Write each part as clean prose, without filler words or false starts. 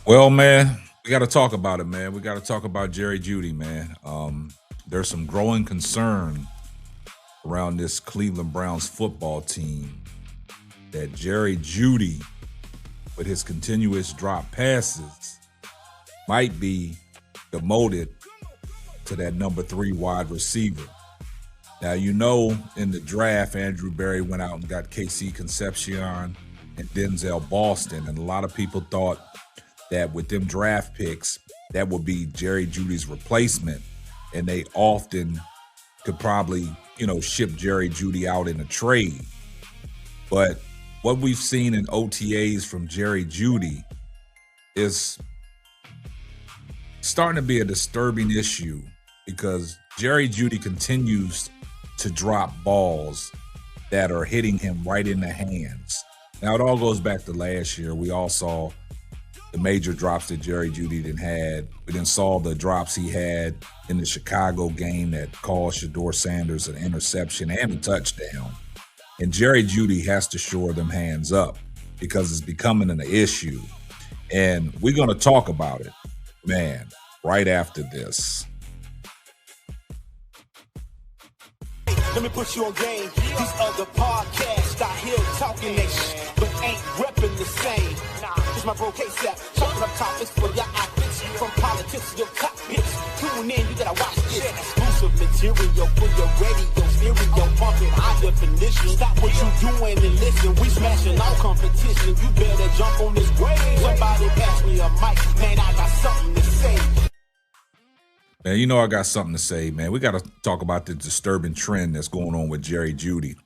Well, man, we got to talk about it, man. We got to talk about Jerry Jeudy, man. There's some growing concern around this Cleveland Browns football team that Jerry Jeudy, with his continuous drop passes, might be demoted to that number 3 wide receiver. Now, in the draft, Andrew Berry went out and got KC Concepcion and Denzel Boston, and a lot of people thought that with them draft picks, that would be Jerry Jeudy's replacement. And they often could probably, ship Jerry Jeudy out in a trade. But what we've seen in OTAs from Jerry Jeudy is starting to be a disturbing issue because Jerry Jeudy continues to drop balls that are hitting him right in the hands. Now, it all goes back to last year. We all saw the major drops that Jerry Jeudy had. We then saw the drops he had in the Chicago game that caused Shedeur Sanders an interception and a touchdown. And Jerry Jeudy has to shore them hands up because it's becoming an issue. And we're going to talk about it, man, right after this. Let me put you on game. These other podcasts out here talking they shit, but ain't repping the same. It's my bro K-Step, chopping up topics for your optics. From politics to your cockpits. Tune in, you gotta watch this. Exclusive material for your radio, stereo, pumping high definition. Stop what you doing and listen. We smashing all competition. You better jump on this wave. Somebody pass me a mic, man. I got something to say. Man, I got something to say, man. We got to talk about the disturbing trend that's going on with Jerry Jeudy.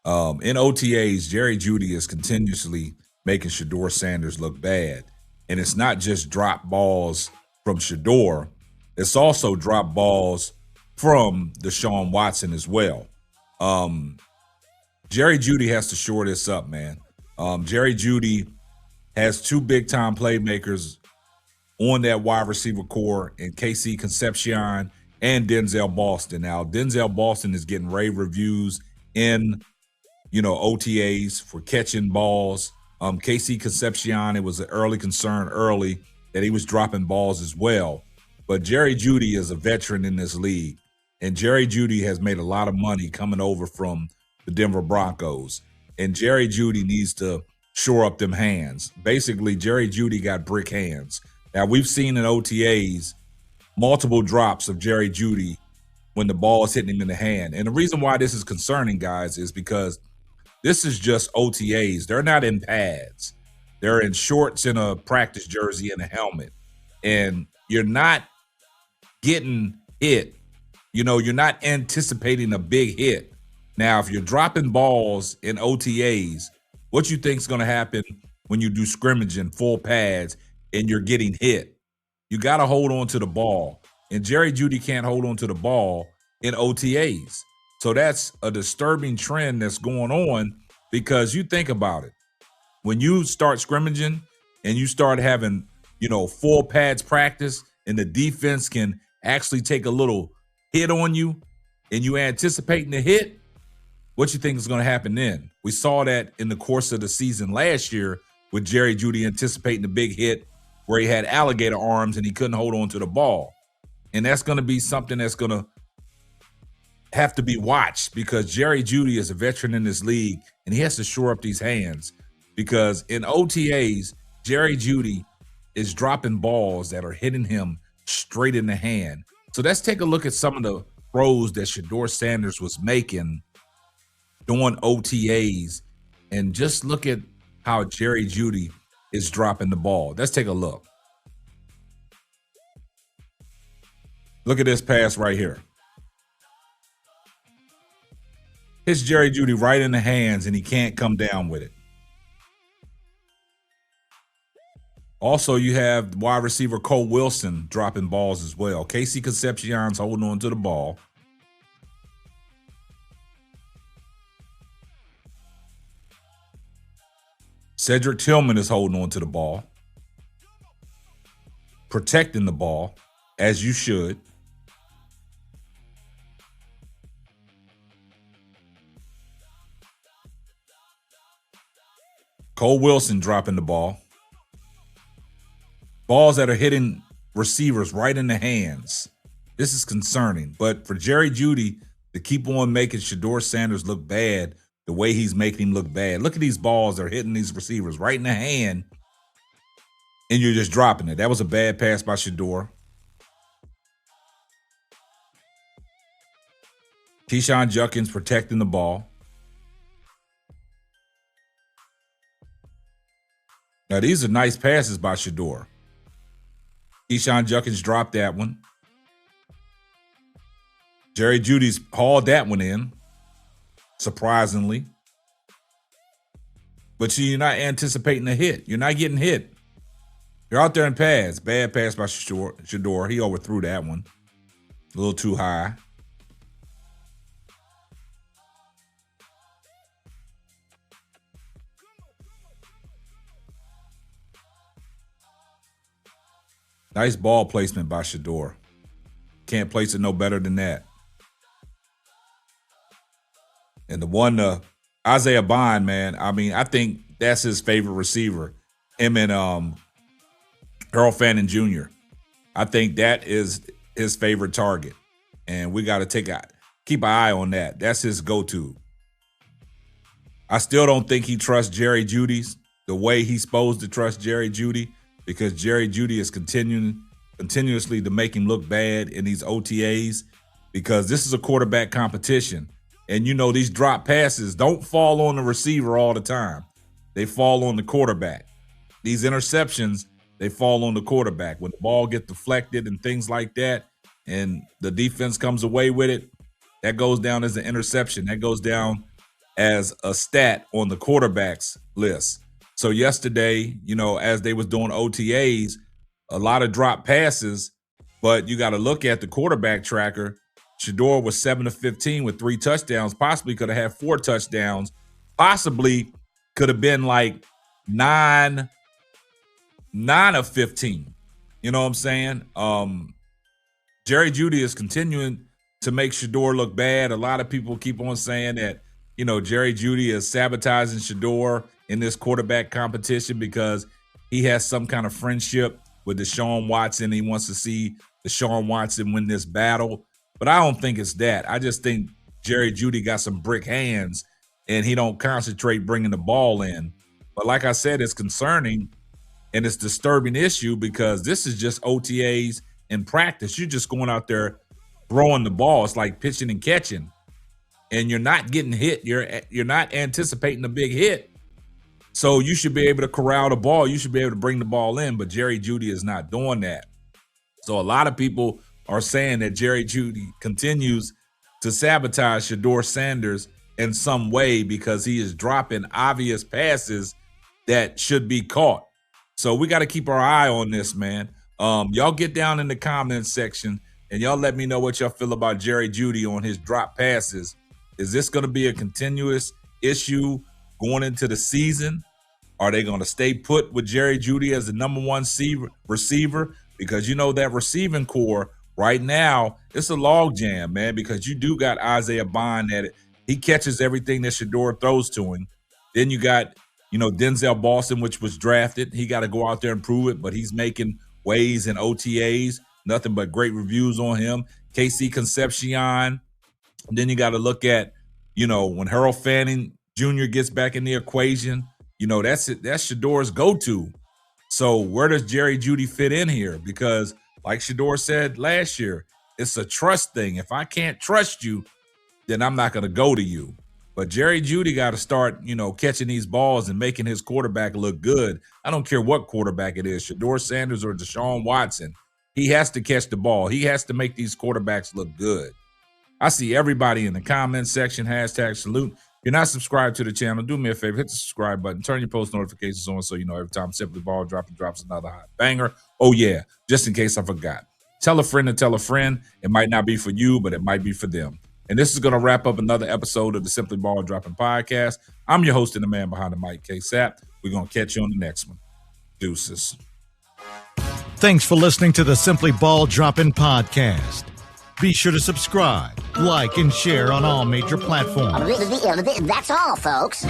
In OTAs, Jerry Jeudy is continuously making Shedeur Sanders look bad. And it's not just drop balls from Shedeur. It's also drop balls from Deshaun Watson as well. Jerry Jeudy has to shore this up, man. Jerry Jeudy has 2 big-time playmakers on that wide receiver core in KC Concepcion and Denzel Boston. Now, Denzel Boston is getting rave reviews in, OTAs for catching balls. KC Concepcion, it was an early concern that he was dropping balls as well. But Jerry Jeudy is a veteran in this league, and Jerry Jeudy has made a lot of money coming over from the Denver Broncos. And Jerry Jeudy needs to shore up them hands. Basically, Jerry Jeudy got brick hands. Now, we've seen in OTAs multiple drops of Jerry Jeudy when the ball is hitting him in the hand. And the reason why this is concerning, guys, is because this is just OTAs. They're not in pads. They're in shorts and a practice jersey and a helmet. And you're not getting hit. You're not anticipating a big hit. Now, if you're dropping balls in OTAs, what you think is going to happen when you do scrimmage in full pads and you're getting hit? You got to hold on to the ball. And Jerry Jeudy can't hold on to the ball in OTAs. So that's a disturbing trend that's going on because you think about it. When you start scrimmaging and you start having, full pads practice and the defense can actually take a little hit on you and you anticipating the hit, what you think is going to happen then? We saw that in the course of the season last year with Jerry Jeudy anticipating the big hit where he had alligator arms and he couldn't hold on to the ball. And that's going to be something that's going to have to be watched because Jerry Jeudy is a veteran in this league and he has to shore up these hands because in OTAs, Jerry Jeudy is dropping balls that are hitting him straight in the hand. So let's take a look at some of the throws that Shedeur Sanders was making doing OTAs and just look at how Jerry Jeudy is dropping the ball. Let's take a look. Look at this pass right here. It's Jerry Jeudy right in the hands, and he can't come down with it. Also, you have wide receiver Cole Wilson dropping balls as well. KC Concepcion's holding on to the ball. Cedric Tillman is holding on to the ball, protecting the ball, as you should. Cole Wilson dropping the ball. balls that are hitting receivers right in the hands. This is concerning. But for Jerry Jeudy to keep on making Shedeur Sanders look bad the way he's making him look bad. Look at these balls that are hitting these receivers right in the hand, and you're just dropping it. That was a bad pass by Shedeur. Keyshawn Junkins protecting the ball. Now, these are nice passes by Shedeur. Keyshawn Junkins dropped that one. Jerry Jeudy's hauled that one in, surprisingly. But see, you're not anticipating a hit. You're not getting hit. You're out there in pads. Bad pass by Shedeur. He overthrew that one. A little too high. Nice ball placement by Shedeur. Can't place it no better than that. And the one, Isaiah Bond, man, I mean, I think that's his favorite receiver. Him and Harold Fannin Jr. I think that is his favorite target. And we got to keep an eye on that. That's his go-to. I still don't think he trusts Jerry Jeudy's the way he's supposed to trust Jerry Jeudy, because Jerry Jeudy is continuously to make him look bad in these OTAs, because this is a quarterback competition. And, you know, these drop passes don't fall on the receiver all the time. They fall on the quarterback. These interceptions, they fall on the quarterback. When the ball gets deflected and things like that, and the defense comes away with it, that goes down as an interception. That goes down as a stat on the quarterback's list. So yesterday, you know, as they was doing OTAs, a lot of drop passes, but you got to look at the quarterback tracker. Shedeur was 7 of 15 with 3 touchdowns, possibly could have had 4 touchdowns, possibly could have been like 9 of 15. You know what I'm saying? Jerry Jeudy is continuing to make Shedeur look bad. A lot of people keep on saying that, you know, Jerry Jeudy is sabotaging Shedeur in this quarterback competition because he has some kind of friendship with Deshaun Watson. He wants to see Deshaun Watson win this battle. But I don't think it's that. I just think Jerry Jeudy got some brick hands and he don't concentrate bringing the ball in. But like I said, it's concerning and it's a disturbing issue because this is just OTAs in practice. You're just going out there throwing the ball. It's like pitching and catching. And you're not getting hit. You're not anticipating a big hit. So you should be able to corral the ball. You should be able to bring the ball in. But Jerry Jeudy is not doing that. So a lot of people are saying that Jerry Jeudy continues to sabotage Shedeur Sanders in some way because he is dropping obvious passes that should be caught. So we got to keep our eye on this, man. Y'all get down in the comments section and y'all let me know what y'all feel about Jerry Jeudy on his drop passes. Is this going to be a continuous issue going into the season? Are they going to stay put with Jerry Jeudy as the number one receiver? Because, you know, that receiving core right now, it's a log jam, man, because you do got Isaiah Bond that he catches everything that Shedeur throws to him. Then you got, you know, Denzel Boston, which was drafted. He got to go out there and prove it, but he's making waves in OTAs. Nothing but great reviews on him. KC Concepcion. Then you got to look at, you know, when Harold Fannin Jr. gets back in the equation, you know, that's it. That's Shedeur's go-to. So where does Jerry Jeudy fit in here? Because like Shedeur said last year, it's a trust thing. If I can't trust you, then I'm not going to go to you. But Jerry Jeudy got to start, you know, catching these balls and making his quarterback look good. I don't care what quarterback it is, Shedeur Sanders or Deshaun Watson. He has to catch the ball. He has to make these quarterbacks look good. I see everybody in the comments section, #salute. If you're not subscribed to the channel, do me a favor, hit the subscribe button, turn your post notifications on so you know every time Simply Ball drops another hot banger. Oh, yeah, just in case I forgot. Tell a friend to tell a friend. It might not be for you, but it might be for them. And this is going to wrap up another episode of the Simply Ball Dropping Podcast. I'm your host and the man behind the mic, K-Sap. We're going to catch you on the next one. Deuces. Thanks for listening to the Simply Ball Dropping Podcast. Be sure to subscribe, like, and share on all major platforms. That's all, folks.